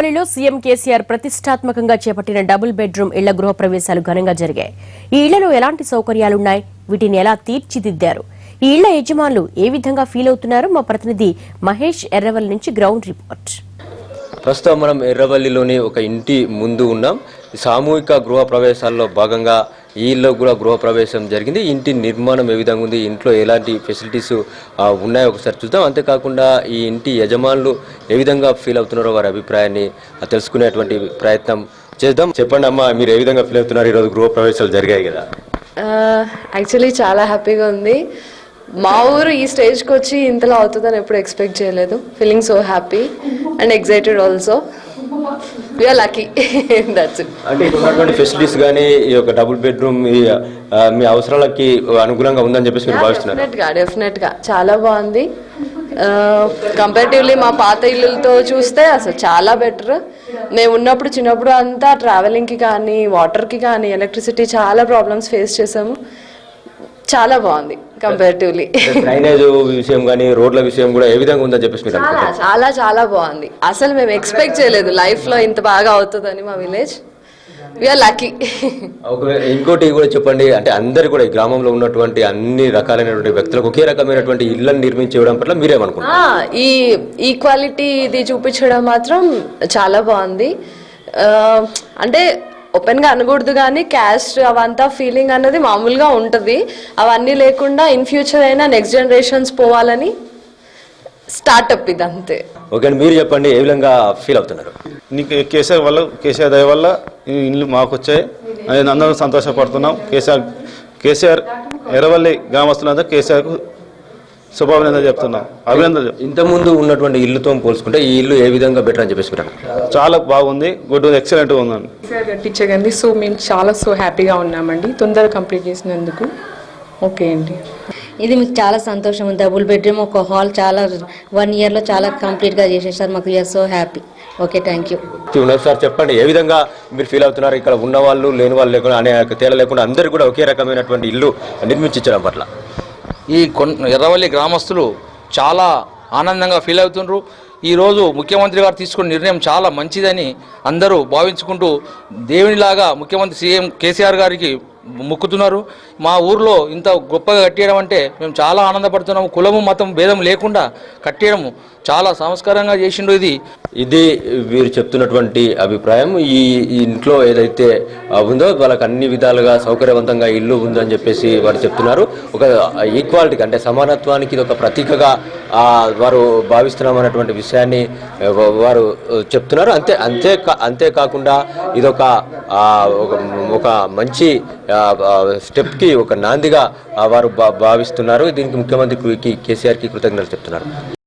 ఎర్రవల్లిలో CM KCR ప్రతిష్టాత్మకంగా చేపట్టిన double bedroom ఇళ్ల గృహ ప్రవేశాలు ఘనంగా జరిగాయి. ఈ ఇళ్లలో ఎలాంటి సౌకర్యాలున్నాయి, వీటిని ఎలా తీర్చిదిద్దారు, ఈ ఇళ్ల యజమానులు ఏ విధంగా ఫీల్ అవుతున్నారు, మా ప్రతినిధి మహేష్ ఎర్రవల్లి నుంచి గ్రౌండ్ రిపోర్ట్. ప్రస్తుతం మనం ఎర్రవల్లిలోని ఒక ఇంటి ముందు ఉన్నాం. సామూహిక గృహ ప్రవేశాల్లో భాగంగా ఈ ఇల్లు కూడా గృహ ప్రవేశం జరిగింది. ఇంటి నిర్మాణం ఏ విధంగా ఉంది, ఇంట్లో ఎలాంటి ఫెసిలిటీస్ ఉన్నాయో ఒకసారి చూద్దాం. అంతేకాకుండా ఈ ఇంటి యజమానులు ఏ విధంగా ఫీల్ అవుతున్నారో వారి అభిప్రాయాన్ని తెలుసుకునేటువంటి ప్రయత్నం చేద్దాం. చెప్పండి అమ్మా, మీరు ఏ విధంగా ఫీల్ అవుతున్నారు? ఈరోజు గృహ ప్రవేశాలు జరిగాయి కదా. యాక్చువల్లీ చాలా హ్యాపీగా ఉంది. మా ఊరు ఈ స్టేజ్కి వచ్చి ఇంతలో అవుతుందని ఎప్పుడు ఎక్స్పెక్ట్ చేయలేదు. Feeling so happy and excited also. We are lucky. That's it. అంటే ఉన్నటువంటి ఫెసిలిటీస్ కానీ ఈ యొక్క డబుల్ బెడ్రూమ్ మీ అవసరాలకి అనుగుణంగా ఉందని చెప్పేసి మీరు భావిస్తున్నారు? డెఫినెట్గా చాలా బాగుంది. కంపారిటివ్లీ మా పాత ఇల్లులతో చూస్తే అసలు చాలా బెటర్. మేము ఉన్నప్పుడు చిన్నప్పుడు అంతా ట్రావెలింగ్కి కానీ వాటర్కి కానీ ఎలక్ట్రిసిటీ చాలా ప్రాబ్లమ్స్ ఫేస్ చేసాము. చాలా బాగుంది కంపారిటివ్లీ. డ్రైనేజ్ విషయం కానీ రోడ్ల విషయం కూడా ఏ విధంగా ఉందని చెప్పేసి చాలా చాలా బాగుంది. అసలు మేము ఎక్స్పెక్ట్ చేయలేదు లైఫ్లో ఇంత బాగా అవుతుందని మా విలేజ్. We are lucky. ఇంకోటి కూడా చెప్పండి, అంటే అందరు కూడా ఈ గ్రామంలో ఉన్నటువంటి అన్ని రకాలైనటువంటి వ్యక్తులకు ఒకే రకమైనటువంటి ఇళ్లను నిర్మించడం పట్ల మీరేమనుకుంటున్నారు? ఈ ఈక్వాలిటీ ఇది చూపించడం మాత్రం చాలా బాగుంది. అంటే ఓపెన్గా అనకూడదు కానీ క్యాస్ట్ అవంతా ఫీలింగ్ అన్నది మామూలుగా ఉంటుంది. అవన్నీ లేకుండా ఇన్ ఫ్యూచర్ అయినా నెక్స్ట్ జనరేషన్స్ పోవాలని స్టార్ట్అప్ ఇది అంతే. ఓకే, మీరు చెప్పండి ఏ విధంగా ఫీల్ అవుతున్నారు? నీకు కేసీఆర్ దయ వల్ల ఈ ఇల్లు మాకు వచ్చాయి. అందరం సంతోషపడుతున్నాం. కేసీఆర్ ఎర్రవల్లి గ్రామస్తులంతా కేసీఆర్కు శుభాభినందన చెప్తున్నాం. అభినందన. ఇంతకుముందు ఉన్నటువంటి ఇల్లుతో పోల్చుకుంటే ఈ ఇల్లు ఏ విధంగా బెటర్ అని చెప్పేసి చాలా బాగుంది. గుడ్, ఎక్సలెంట్గా ఉందండి. కట్టించగండి. సో మేము చాలా హ్యాపీగా ఉన్నామండి తొందరగా కంప్లీట్ చేసినందుకు. ఓకే అండి. ఇది మీకు చాలా సంతోషం ఉంది. డబుల్ బెడ్రూమ్ ఒక హాల్ చాలా 1 yearలో చాలా కంప్లీట్గా చేసేసారు. మాకు you are so happy. Okay, thank you. Sir చెప్పండి ఏ విధంగా మీరు ఫీల్ అవుతున్నారు? ఇక్కడ ఉన్న వాళ్ళు లేని వాళ్ళు లేకుండా అనే తేడా లేకుండా అందరూ కూడా ఒకే రకమైనటువంటి ఇల్లు నిర్మించడం పట్ల ఈ ఎర్రవల్లి గ్రామస్తులు చాలా ఆనందంగా ఫీల్ అవుతున్నారు. ఈరోజు ముఖ్యమంత్రి గారు తీసుకున్న నిర్ణయం చాలా మంచిదని అందరూ భావించుకుంటూ దేవునిలాగా ముఖ్యమంత్రి సీఎం కేసీఆర్ గారికి మొక్కుతున్నారు. మా ఊర్లో ఇంత గొప్పగా కట్టేయడం అంటే మేము చాలా ఆనందపడుతున్నాము. కులము మతం భేదం లేకుండా కట్టేయడం చాలా సంస్కారంగా చేసిండు. ఇది వీరు చెప్తున్నటువంటి అభిప్రాయం. ఈ ఇంట్లో ఏదైతే ఉందో వాళ్ళకి అన్ని విధాలుగా సౌకర్యవంతంగా ఇల్లు ఉందని చెప్పేసి వారు చెప్తున్నారు. ఒక ఈక్వాలిటీకి అంటే సమానత్వానికి ఇది ఒక ప్రతీకగా వారు భావిస్తున్నామన్నటువంటి విషయాన్ని వారు చెప్తున్నారు. అంతేకాకుండా ఇదొక ఒక మంచి స్టెప్కి ఒక నాందిగా వారు భావిస్తున్నారు. దీనికి ముఖ్యమంత్రి కేసీఆర్కి కృతజ్ఞతలు చెప్తున్నారు.